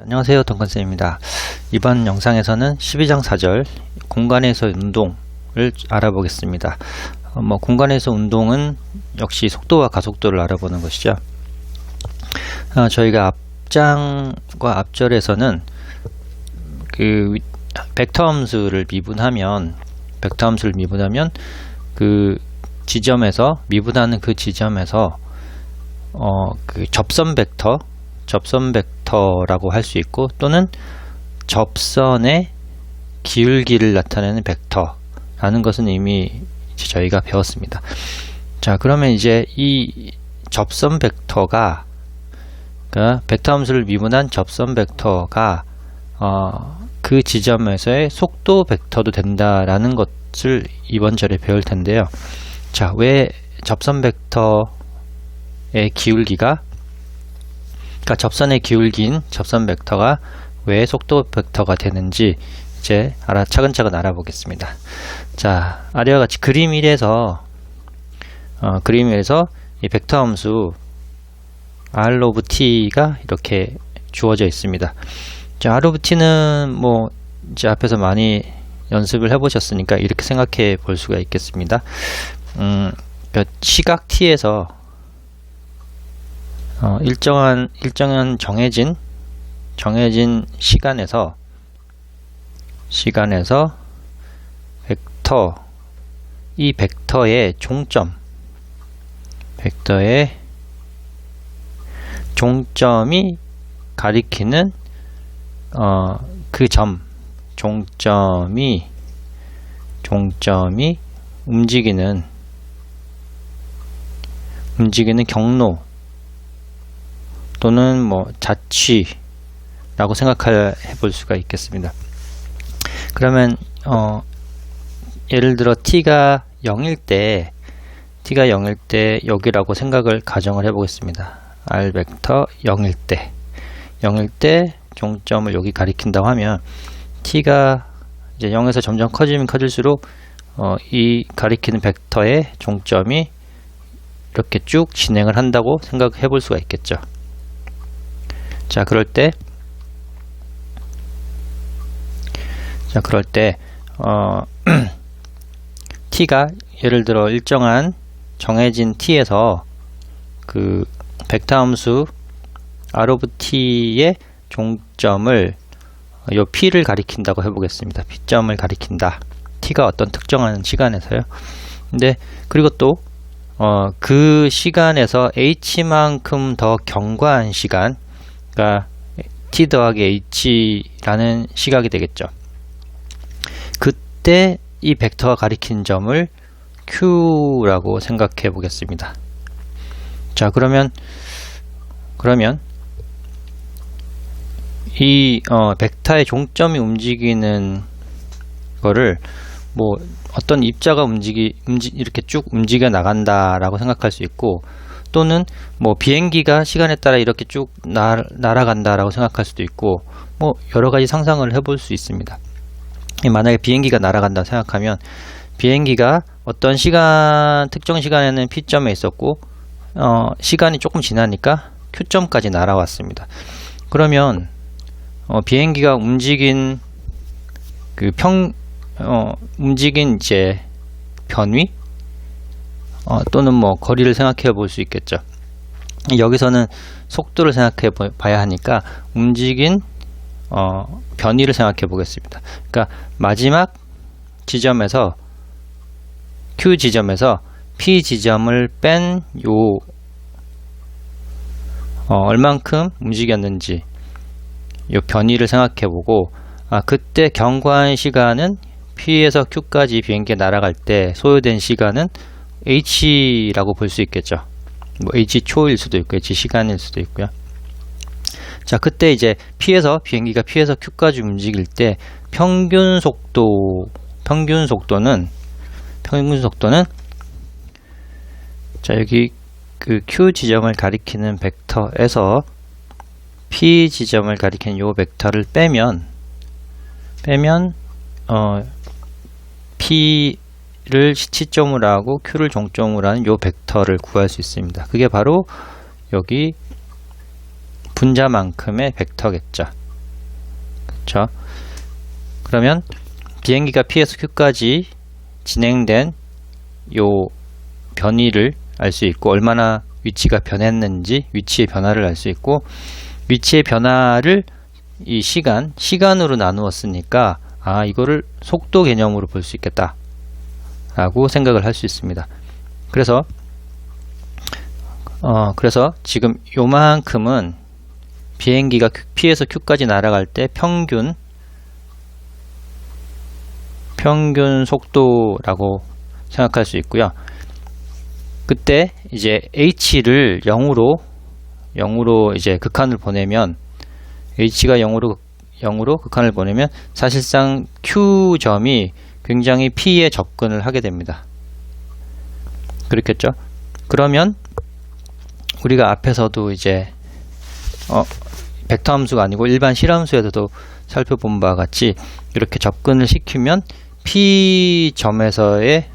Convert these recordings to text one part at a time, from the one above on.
안녕하세요, 동건쌤입니다. 이번 영상에서는 12장 4절 공간에서 운동을 알아보겠습니다. 공간에서 운동은 역시 속도와 가속도를 알아보는 것이죠. 저희가 앞장과 앞절에서는 그 벡터 함수를 미분하면 그 지점에서 미분하는 그 지점에서 그 접선 벡터라고 할 수 있고, 또는 접선의 기울기를 나타내는 벡터라는 것은 이미 저희가 배웠습니다. 자, 그러면 이제 이 접선 벡터가, 그러니까 벡터 함수를 미분한 접선 벡터가 그 지점에서의 속도 벡터도 된다라는 것을 이번 절에 배울 텐데요. 자, 왜 접선 벡터의 기울기가, 그러니까 접선의 기울기인 접선 벡터가 왜 속도 벡터가 되는지 이제 차근차근 알아보겠습니다. 자, 아래와 같이 그림 1에서 이 벡터 함수 r of t가 이렇게 주어져 있습니다. 자, r of t는 이제 앞에서 많이 연습을 해보셨으니까 이렇게 생각해 볼 수가 있겠습니다. 그러니까 시각 t에서 일정한 정해진 시간에서 이 벡터의 종점이 가리키는 그 종점이 움직이는 경로 또는 자취라고 생각해 볼 수가 있겠습니다. 그러면 예를 들어 t가 0일 때 여기라고 생각을 가정을 해 보겠습니다. r 벡터 0일 때 종점을 여기 가리킨다고 하면 t가 이제 0에서 점점 커지면 커질수록 이 가리키는 벡터의 종점이 이렇게 쭉 진행을 한다고 생각해 볼 수가 있겠죠. 자, 그럴 때 t가 예를 들어 일정한 정해진 t에서 그 벡터 함수 r of t의 종점을 요 p를 가리킨다고 해보겠습니다. p점을 가리킨다. t가 어떤 특정한 시간에서요. 근데 그리고 또 그 시간에서 h만큼 더 경과한 시간, 그러니까 t 더하기 h라는 시각이 되겠죠. 그때 이 벡터가 가리킨 점을 q라고 생각해 보겠습니다. 자, 그러면 이 벡터의 종점이 움직이는 거를 어떤 입자가 이렇게 쭉 움직여 나간다라고 생각할 수 있고, 또는 비행기가 시간에 따라 이렇게 쭉 날아간다라고 생각할 수도 있고, 여러 가지 상상을 해볼 수 있습니다. 만약에 비행기가 날아간다 생각하면 비행기가 어떤 특정 시간에는 P점에 있었고, 시간이 조금 지나니까 Q점까지 날아왔습니다. 그러면 비행기가 움직인 이제 변위 또는 거리를 생각해 볼 수 있겠죠. 여기서는 속도를 생각해 봐야 하니까 움직인 변위를 생각해 보겠습니다. 그러니까 마지막 지점에서 Q 지점에서 P 지점을 뺀 얼만큼 움직였는지 요 변위를 생각해 보고, 그때 경과한 시간은 P에서 Q까지 비행기가 날아갈 때 소요된 시간은 H라고 볼 수 있겠죠. H초일 수도 있고 H시간일 수도 있고요. 자, 그때 이제 비행기가 P에서 Q까지 움직일 때 평균 속도는 자, 여기 그 Q 지점을 가리키는 벡터에서 P 지점을 가리키는 요 벡터를 빼면 P를 시점으로 하고 Q를 종점으로 하는 요 벡터를 구할 수 있습니다. 그게 바로 여기 분자만큼의 벡터겠죠. 그렇죠? 그러면 비행기가 P에서 Q까지 진행된 요 변이를 알 수 있고, 얼마나 위치가 변했는지 위치의 변화를 알 수 있고, 위치의 변화를 이 시간으로 나누었으니까 이거를 속도 개념으로 볼 수 있겠다 라고 생각을 할 수 있습니다. 그래서 지금 요만큼은 비행기가 P에서 Q까지 날아갈 때 평균 속도라고 생각할 수 있고요. 그때 이제 h를 0으로 이제 극한을 보내면, h가 0으로 극한을 보내면 사실상 Q점이 굉장히 P에 접근을 하게 됩니다. 그렇겠죠? 그러면 우리가 앞에서도 이제 벡터 함수가 아니고 일반 실함수에서도 살펴본 바와 같이 이렇게 접근을 시키면 P점에서의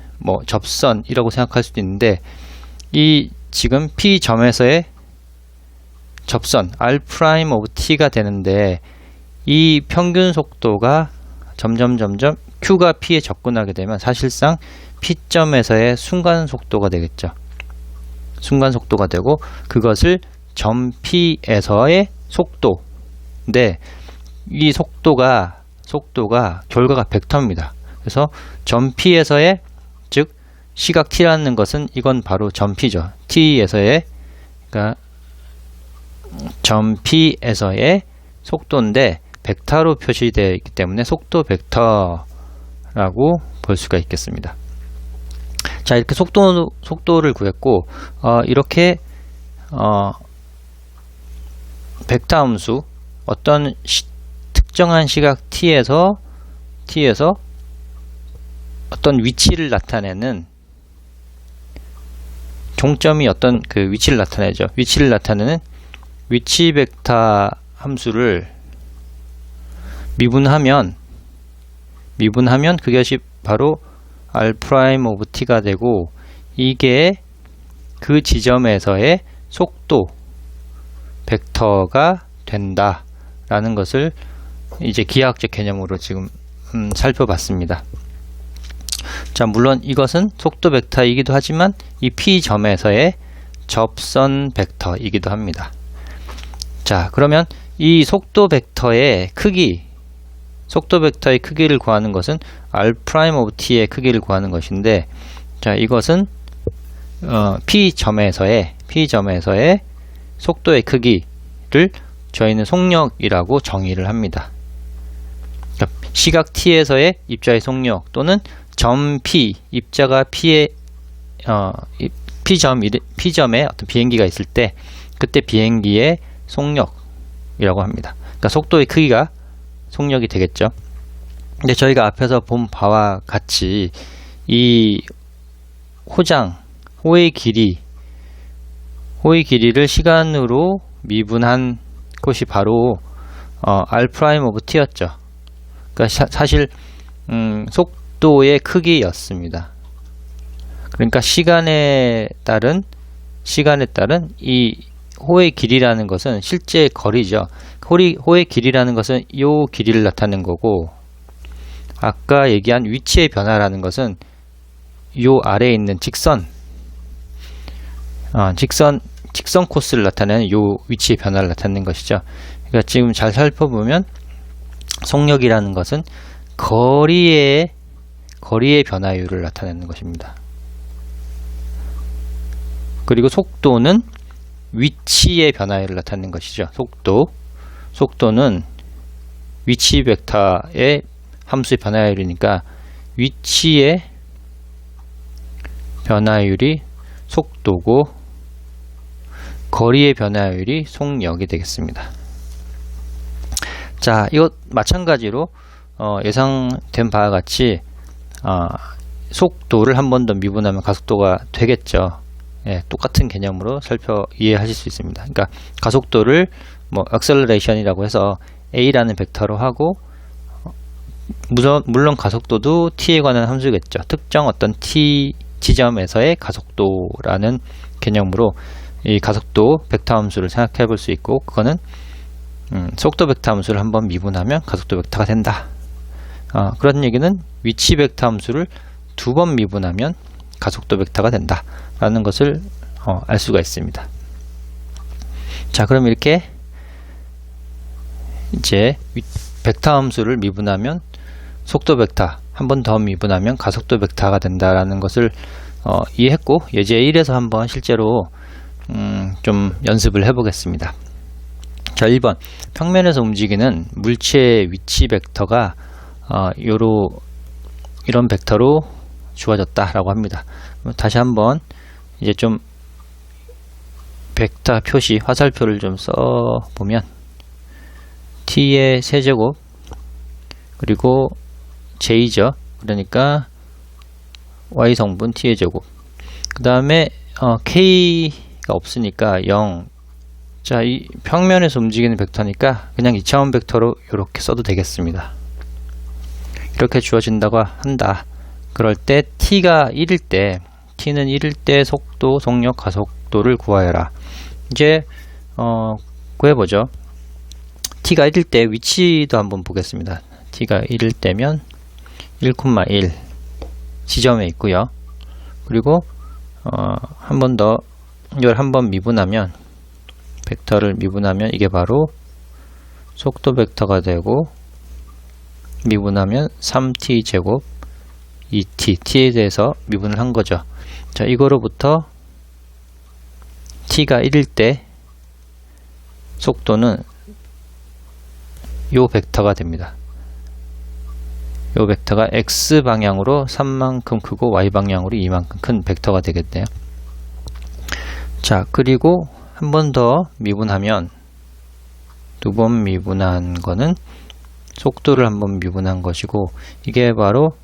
접선이라고 생각할 수도 있는데, 이 지금 P점에서의 접선 R' of T가 되는데, 이 평균 속도가 점점 Q가 P에 접근하게 되면 사실상 P점에서의 순간 속도가 되겠죠. 순간 속도가 되고, 그것을 점 P에서의 속도인데, 이 속도가 결과가 벡터입니다. 그래서 점 P에서의, 즉 시각 T라는 것은 이건 바로 점 P죠. T에서의, 그러니까 점 P에서의 속도인데 벡터로 표시되어 있기 때문에 속도 벡터라고 볼 수가 있겠습니다. 자, 이렇게 속도를 구했고, 이렇게 벡터 함수, 어떤 특정한 시각 T에서 어떤 위치를 나타내는, 종점이 어떤 그 위치를 나타내죠. 위치를 나타내는 위치 벡터 함수를 미분하면 그것이 바로 R' of T가 되고, 이게 그 지점에서의 속도 벡터가 된다라는 것을 이제 기하학적 개념으로 지금 살펴봤습니다. 자, 물론 이것은 속도 벡터이기도 하지만 이 P점에서의 접선 벡터이기도 합니다. 자, 그러면 이 속도 벡터의 크기를 구하는 것은 R' of T의 크기를 구하는 것인데, 자, 이것은 P점에서의 속도의 크기를 저희는 속력이라고 정의를 합니다. 그러니까 시각 T에서의 입자의 속력, 또는 점 P, 입자가 P점에 어떤 비행기가 있을 때 그때 비행기의 속력이라고 합니다. 그러니까 속도의 크기가 속력이 되겠죠. 근데 저희가 앞에서 본 바와 같이 이 호의 길이를 시간으로 미분한 것이 바로 R' of T였죠. 그러니까 사실 속도의 크기였습니다. 그러니까 시간에 따른 이 호의 길이라는 것은 실제 거리죠. 호의 길이라는 것은 이 길이를 나타내는 거고, 아까 얘기한 위치의 변화라는 것은 이 아래에 있는 직선 코스를 나타내는 이 위치의 변화를 나타내는 것이죠. 그러니까 지금 잘 살펴보면 속력이라는 것은 거리의 변화율을 나타내는 것입니다. 그리고 속도는 위치의 변화율을 나타내는 것이죠. 속도는 위치 벡터의 함수의 변화율이니까 위치의 변화율이 속도고 거리의 변화율이 속력이 되겠습니다. 자, 이것 마찬가지로 예상된 바와 같이 속도를 한 번 더 미분하면 가속도가 되겠죠. 예, 똑같은 개념으로 이해하실 수 있습니다. 그러니까 가속도를 acceleration이라고 해서 a라는 벡터로 하고, 물론 가속도도 t에 관한 함수겠죠. 특정 어떤 t 지점에서의 가속도라는 개념으로 이 가속도 벡터 함수를 생각해 볼 수 있고, 그거는 속도 벡터 함수를 한번 미분하면 가속도 벡터가 된다. 그런 얘기는 위치 벡터 함수를 2번 미분하면 가속도 벡터가 된다 라는 것을 알 수가 있습니다. 자, 그럼 이렇게 이제 벡터 함수를 미분하면 속도 벡터, 한 번 더 미분하면 가속도 벡터가 된다라는 것을 이해했고, 예제 1에서 한번 실제로 좀 연습을 해보겠습니다. 자, 1번 평면에서 움직이는 물체의 위치 벡터가 이런 벡터로 주어졌다라고 합니다. 다시 한번 이제 좀 벡터 표시, 화살표를 좀 써보면 t의 세제곱 그리고 j죠. 그러니까 y 성분 t의 제곱. 그 다음에 k가 없으니까 0. 자, 이 평면에서 움직이는 벡터니까 그냥 2차원 벡터로 이렇게 써도 되겠습니다. 이렇게 주어진다고 한다. 그럴 때 t가 1일 때, t는 1일 때 속도, 속력, 가속도를 구하여라. 이제 구해보죠. t가 1일 때 위치도 한번 보겠습니다. t가 1일 때면 1,1 지점에 있고요. 그리고 한 번 더 이걸 한번 미분하면, 벡터를 미분하면 이게 바로 속도 벡터가 되고, 미분하면 3t 제곱 2t, t에 대해서 미분을 한 거죠. 자, 이거로부터 t가 1일 때 속도는 요 벡터가 됩니다. 요 벡터가 x 방향으로 3만큼 크고 y 방향으로 2만큼 큰 벡터가 되겠네요. 자, 그리고 한 번 더 미분하면, 2번 미분한 거는 속도를 한번 미분한 것이고, 이게 바로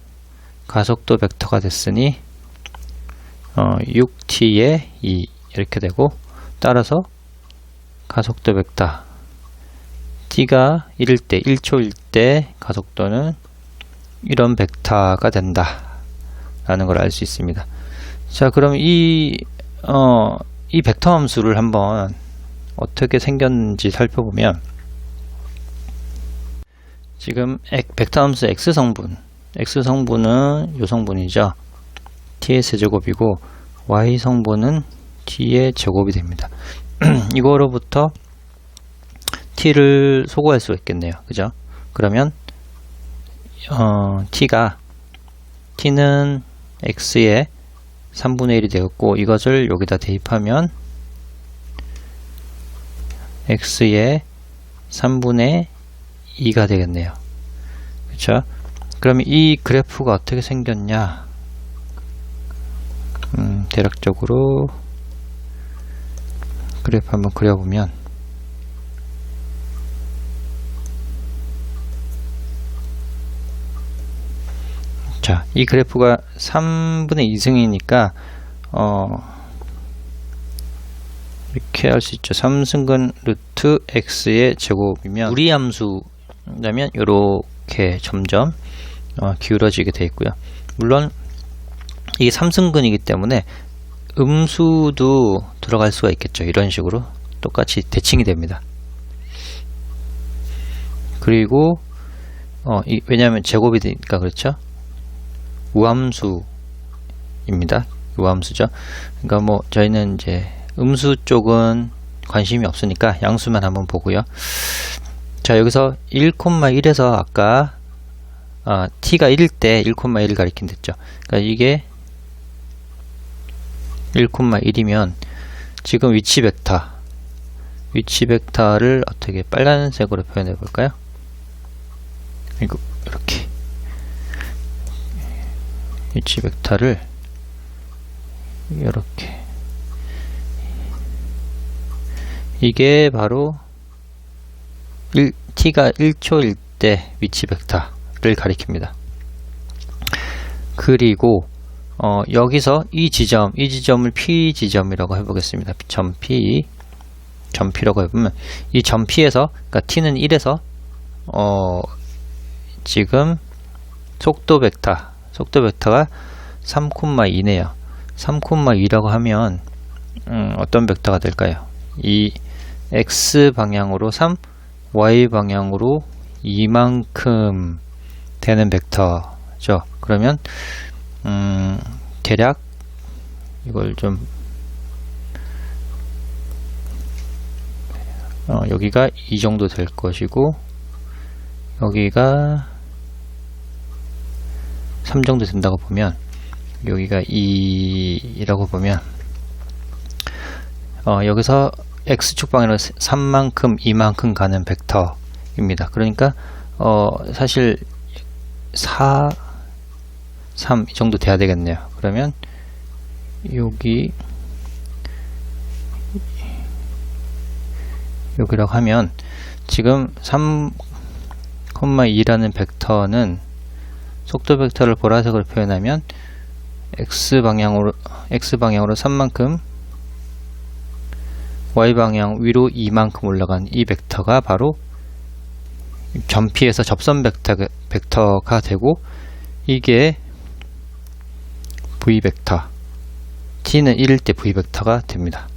가속도 벡터가 됐으니 6t에 2 이렇게 되고, 따라서 가속도 벡터 t가 1일 때, 1초일 때 가속도는 이런 벡터가 된다 라는 걸 알 수 있습니다. 자, 그럼 이 벡터 함수를 한번 어떻게 생겼는지 살펴보면, 지금 벡터 함수 x성분은 요 성분이죠. t의 세제곱이고 y 성분은 t의 제곱이 됩니다. 이거로부터 t를 소거할 수가 있겠네요. 그죠? 그러면 t는 x의 3분의 1이 되었고, 이것을 여기다 대입하면 x의 3분의 2가 되겠네요. 그렇죠? 그럼 이 그래프가 어떻게 생겼냐? 대략적으로 그래프 한번 그려보면, 자, 이 그래프가 3분의 2승이니까 이렇게 할 수 있죠. 3승근 루트 x의 제곱이면 무리함수라면 이렇게 점점 기울어지게 되어 있고요. 물론 이게 3승근이기 때문에 음수도 들어갈 수가 있겠죠. 이런 식으로 똑같이 대칭이 됩니다. 그리고 왜냐하면 제곱이 되니까 그렇죠. 우함수입니다. 우함수죠. 그러니까 뭐 저희는 이제 음수 쪽은 관심이 없으니까 양수만 한번 보고요. 자, 여기서 1,1에서 아까 t가 1일 때 1,1을 가리킨댔죠. 그러니까 이게 1,1이면 지금 위치 벡터를 어떻게 빨간색으로 표현해 볼까요? 이렇게 위치 벡터를 이렇게, 이게 바로 t가 1초일 때 위치 벡터를 가리킵니다. 그리고 여기서 이 지점을 P 지점이라고 해보겠습니다. 점 P라고 해보면, 이 점 P에서, 그러니까 t는 1에서 지금 속도 벡터가 3,2네요. 3,2라고 하면 어떤 벡터가 될까요? 이 x 방향으로 3, y 방향으로 이만큼 되는 벡터죠. 그러면 대략 이걸 좀 여기가 이 정도 될 것이고 여기가 3 정도 된다고 보면 여기가 2라고 보면 여기서 x축 방향으로 3만큼 2만큼 가는 벡터입니다. 그러니까 사실 4, 3 이 정도 돼야 되겠네요. 그러면 여기라고 하면 지금 3,2라는 벡터는 속도 벡터를 보라색으로 표현하면 x방향으로 3만큼 y방향 위로 2만큼 올라간 이 벡터가 바로 점피에서 접선 벡터가 되고 이게 v벡터 t는 1일 때 v벡터가 됩니다.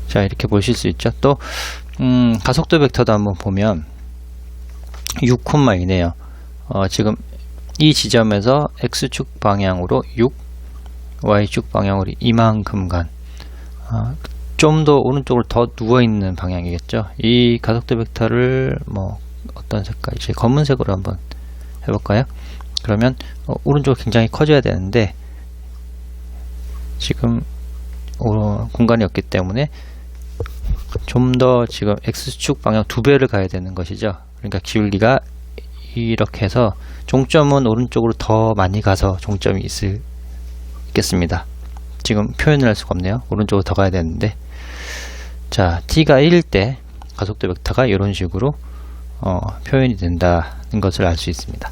자, 이렇게 보실 수 있죠. 또 가속도 벡터도 한번 보면 6,2네요. 지금 이 지점에서 x축 방향으로 6, y축 방향으로 이만큼 간 좀 더 오른쪽으로 더 누워있는 방향이겠죠. 이 가속도 벡터를 뭐 어떤 색깔, 이제 검은색으로 한번 해볼까요? 그러면 오른쪽으로 굉장히 커져야 되는데 지금 공간이 없기 때문에 좀 더 지금 x축 방향 2배를 가야 되는 것이죠. 그러니까 기울기가 이렇게 해서 종점은 오른쪽으로 더 많이 가서 종점이 있겠습니다. 지금 표현을 할 수가 없네요. 오른쪽으로 더 가야 되는데, 자, t가 1일 때 가속도 벡터가 이런 식으로 표현이 된다는 것을 알 수 있습니다.